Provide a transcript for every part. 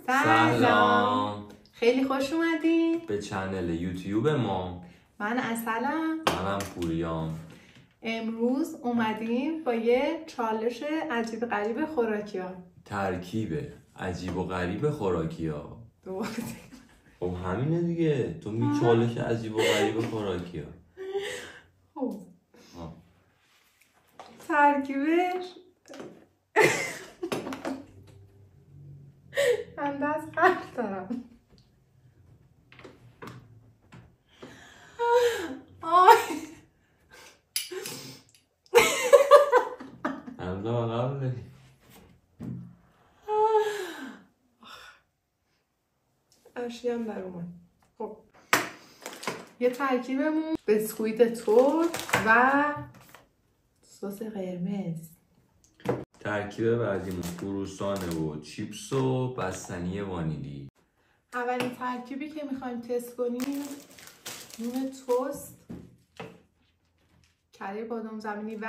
سلام. خیلی خوش اومدین به چنل یوتیوب ما. من اصلم. منم پوریام. امروز اومدیم با یه چالش عجیب غریب خوراکی ها. ترکیب عجیب و غریب خوراکی ها. خب همینه دیگه، تو می چالش عجیب و غریب خوراکی ها. ترکیبش انداز خرد دارم. همزا قبل اشیام در اومد. خب یه ترکیبمون بسکویت ترک و سس قرمز. ترکیب بعدیمون کروسانه و چیپس و بستنی وانیلی. اولین ترکیبی که میخوایم تست کنیم نون توست، کره بادام زمینی و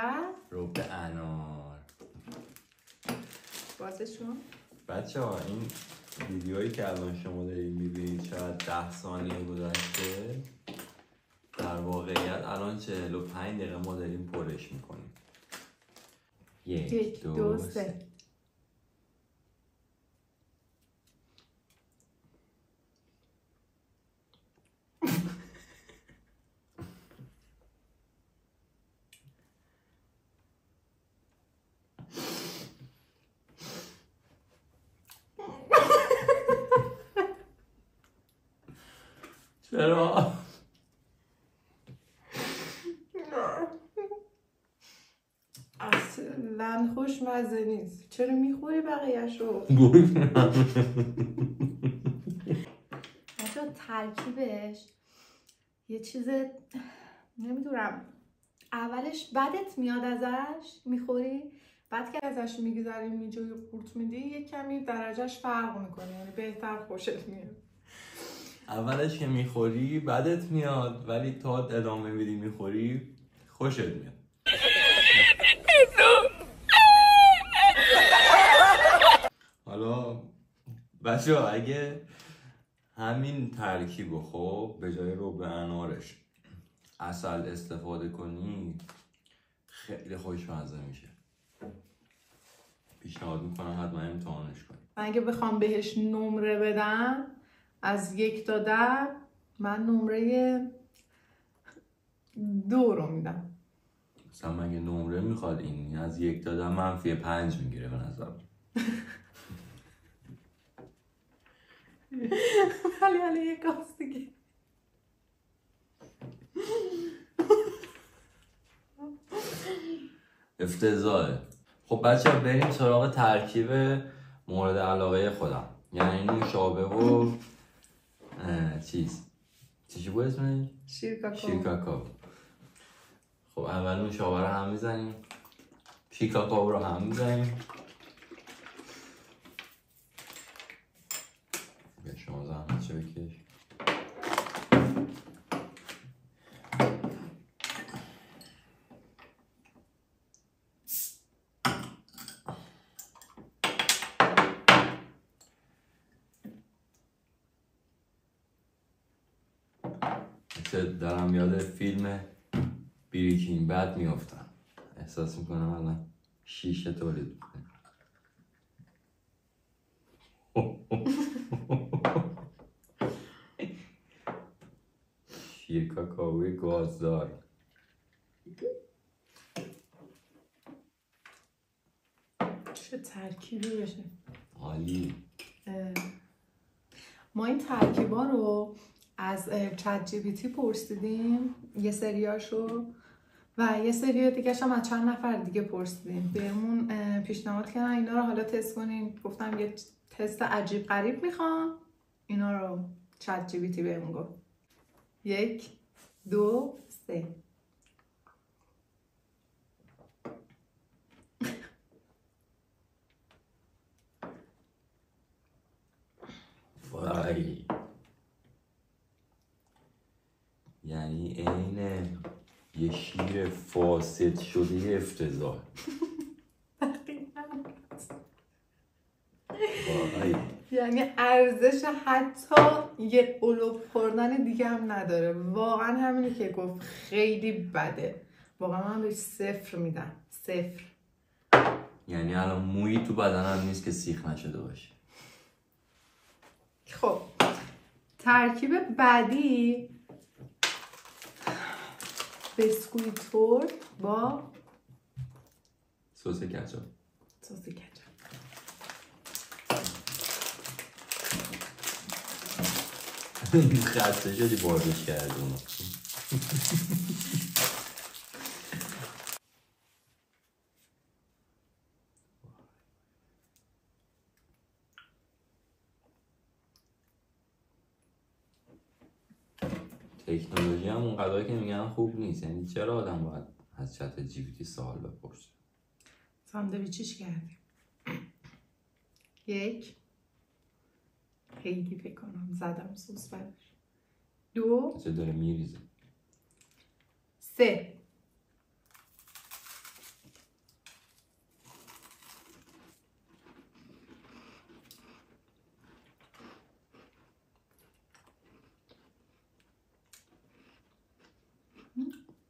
رب انار. بازشون بچه ها این ویدیوهایی که الان شما دارید میبینید شاید 10 ثانیه گذشته، در واقعیت الان 45 دقیقه ما داریم پرش میکنیم. 1 2 3. چرا؟ اصلا خوشمزه نیست. چرا میخوری بقیه‌شو؟ بچه‌ها ترکیبش یه چیز نمیدونم، اولش بدت میاد ازش میخوری، بعد که ازش میگذاری میجوی قورت میدی یه کمی درجهش فرق میکنه، یعنی بهتر خوشت میاد. اولش که میخوری بدت میاد، ولی تا ادامه میدی میخوری خوشت میاد. حالا بچه ها اگه همین ترکیب خب به جای رب انارش عسل استفاده کنی خیلی خوشمزه میشه. پیشنهاد میکنم حتما امتحانش کنی. من اگه بخوام بهش نمره بدم از 1 تا 10 من نمره 2 رو میدم. مثلا مگه نمره میخواد این؟ از 1 تا 10 منفی 5 میگیره به نظر. ولی یک کاس دیگه. افتضاحه. خب بچه ها بریم سراغ ترکیب مورد علاقه خودم، یعنی نوشابه و چی بود اسمش؟ شیر کاکائو. خب اول نوشابه رو هم میزنیم، شیر کاکائو رو هم میزنیم. به شما زحمت چه بکش. دارم یاد فیلم بریکینگ بد میافتم. احساس میکنم الان شیشه تولید میکنم. شیر کاکائوی گازدار. چه ترکیبی بشه عالی. ما این ترکیبا رو از چت جی پی تی پرسیدیم یه سریاشو و یه سری دیگه هم از چند نفر دیگه پرسیدیم. بهمون پیشنهاد کردن اینا رو حالا تست کنین. گفتم یه تست عجیب غریب میخوام، اینا رو چت جی پی تی بهمون گفت. 1 2 3. وای، یعنی عین یه شیر فاسد شده افتضاح. وای. یعنی ارزش حتی یه قلوب خوردن دیگه هم نداره. واقعا همینی که گفت خیلی بده. واقعا من بهش 0 میدم. 0. یعنی الان مویی تو بدنم نیست که سیخ نشده باشه. خب ترکیب بعدی بسکویت تورت با سس کچاپ. سس کچاپ. خسته شدی باردش کردی اونو. تکنولوژی هم اونقدر که میگن خوب نیست. یعنی چرا آدم باید از چت جی پی تی سوال بپرسه؟ ساندویچش کردیم. 1 خیلی فکر کنم زدم سس براش. 2 چه داره میریزه. 3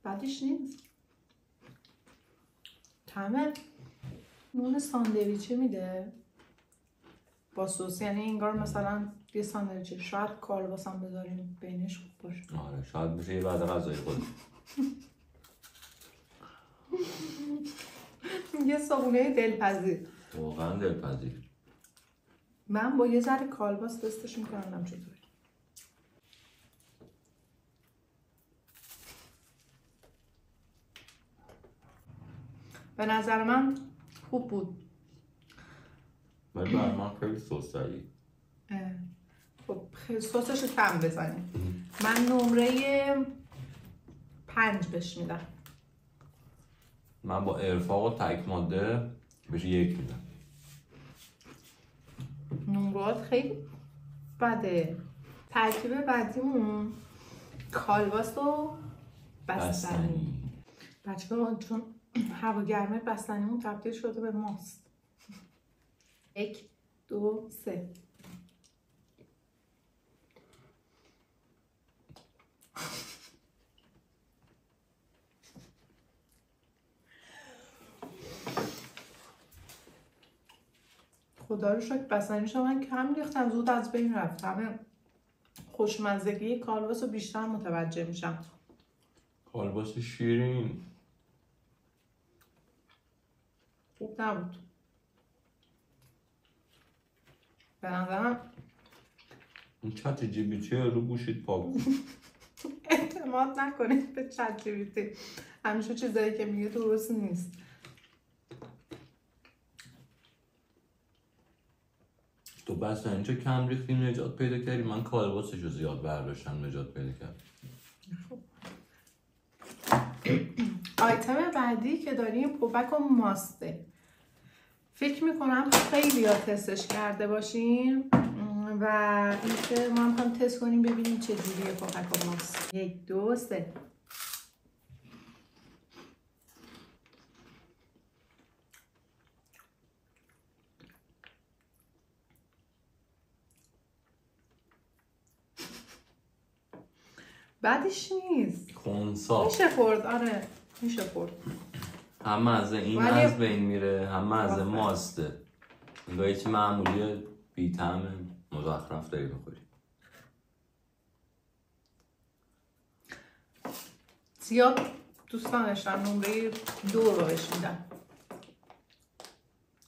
بعدش نیست. طعم نون ساندویچه میده با سس. یعنی انگار مثلا یه ساندویچه شاید کالباس هم بذاریم بینش خوب باشه. آره شاید بشه یه بعد غذای خود. یه صابونه دلپذیر. واقعا دلپذیر. من با یه ذره کالباس تستش میکنم چطوری. به نظر من خوب بود. ولی برای من خیلی سس داری. خب سسش رو کم بزنیم. من نمره 5 بهش میدم. من با ارفاق و تک ماده بهش 1 میدم. نمرات خیلی بده. ترکیب بعدیمون کالباس و بستنی. بچه ما چون هوا گرمه بستنیمون تبدیل شده به ماست. 1 2 3 خدا رو شکر بستنیشو من کم ریختم، زود از بین رفت. همه خوشمزگی کالباس رو بیشتر متوجه میشم. کالباس شیرین خوب نبود به نظرم. اون چت جی پی تی رو گوشید پاک. اعتماد نکنید به چت جی پی تی. همیشه چیزایی که میگه درست نیست. تو بستنی چه کم ریختی نجات پیدا کردی؟ من کالباسش رو زیاد برداشتم نجات پیدا کرد. آیتم بعدی که داریم پوبک و ماسته. فکر میکنم خیلی ها تستش کرده باشیم و اینکه ما هم میخوایم تست کنیم ببینیم چه جوریه پوبک و ماست. 1 2 3 بعدش نیست. خونسا میشه خورد. آره میشه خورد. هم مزه این ولی از بین میره هم مزه ماسته. نگاه چی معمولی بی طعم مزخرف داری بخوری. زیاد دوست نداشتم. نمره 2 رو بهش میدم.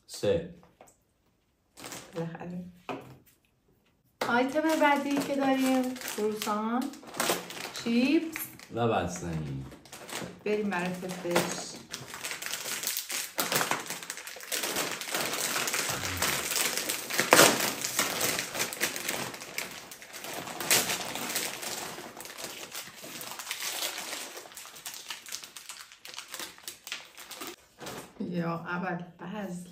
3 بالاخره آیتم بعدی که داریم کروسان، چیپس و بستنی. بریم برای تستش. یا اول بزل.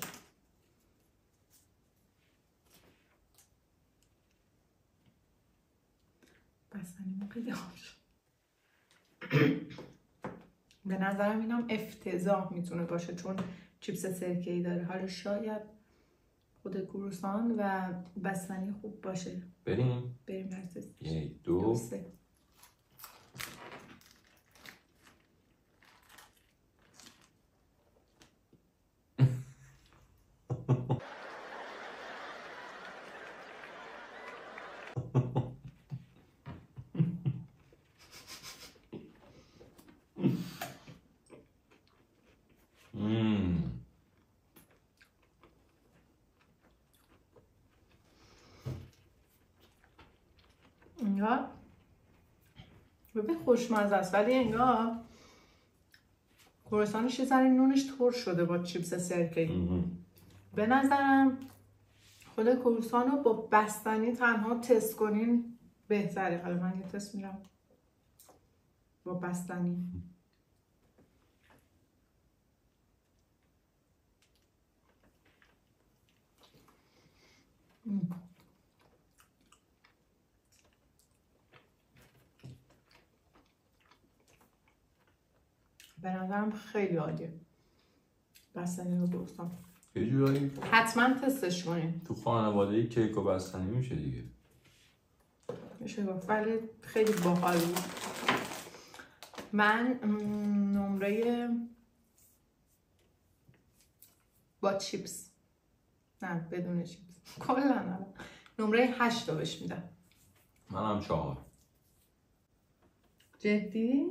بستنی خیلی خوب شد. به نظرم اینم افتضاح میتونه باشه چون چیپس سرکه‌ای داره. حالا شاید خود کروسان و بستنی خوب باشه. بریم عزیز. 1 2 3. انگار ببین خوشمزه است، ولی انگار کروسانش یه ذره نونش ترش شده با چیپس سرکه‌ای. به نظرم خود کروسان رو با بستنی تنها تست کنین بهتره. حالا من یه تست میرم با بستنی. به نظرم خیلی عالیه بستنی و کروسان. یه جورایی حتما تستش کنین. تو خانواده کیک و بستنی میشه دیگه. میشه گفت، ولی خیلی باحال بود. من نمره با چیپس، نه بدون چیپس، کلا نمره 8 رو بهش میدم. منم 4. جدی؟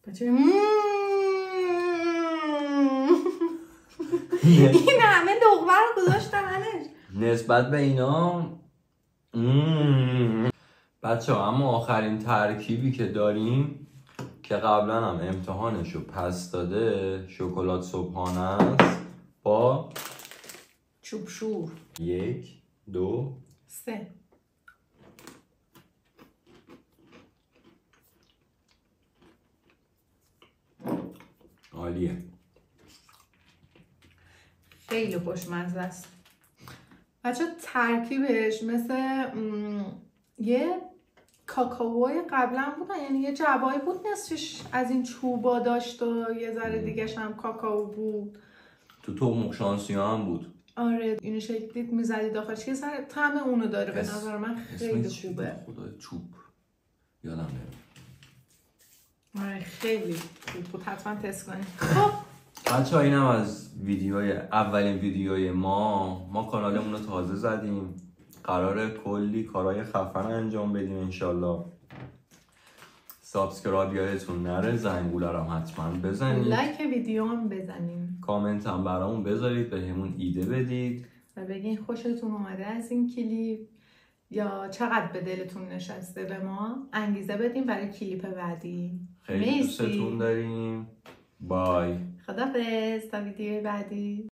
بچه این همه دغبه رو گذاشتم منش نسبت به اینا بچه ها. اما آخرین ترکیبی که داریم که قبلا هم امتحانشو پس داده شکلات صبحانه است با چوب شور. 1 2 3. عالیه. خیلی خوشمزه است بچه. ترکیبش مثل یه کاکائوی قبلا بود، یعنی یه جوایی بود نصفش از این چوبا داشت و یه ذره دیگه‌ش هم کاکائو بود. تو مخشانسی هم بود. آره اینو شکلیت میزدی داخلش، یه ذره طعم اونو داره. به نظر من خیلی خوبه. خدا چوب یادم نمیاد. آره خیلی خوب بود، حتما تست کنید. خب بچه ها اینم از اولین ویدیوی ما کانالمون رو تازه زدیم. قراره کلی کارهای خفن انجام بدیم انشالله. سابسکرایب یادتون نره، زنگوله رو هم حتما بزنید، لایک ویدیو هم بزنید، کامنت هم برامون بذارید، به همون ایده بدید و بگین خوشتون اومده از این کلیپ یا چقدر به دلتون نشسته. به ما انگیزه بدیم برای کلیپ بعدی. خیلی دوستتون داریم. بای. خداحافظ تا ویدیو بعدی.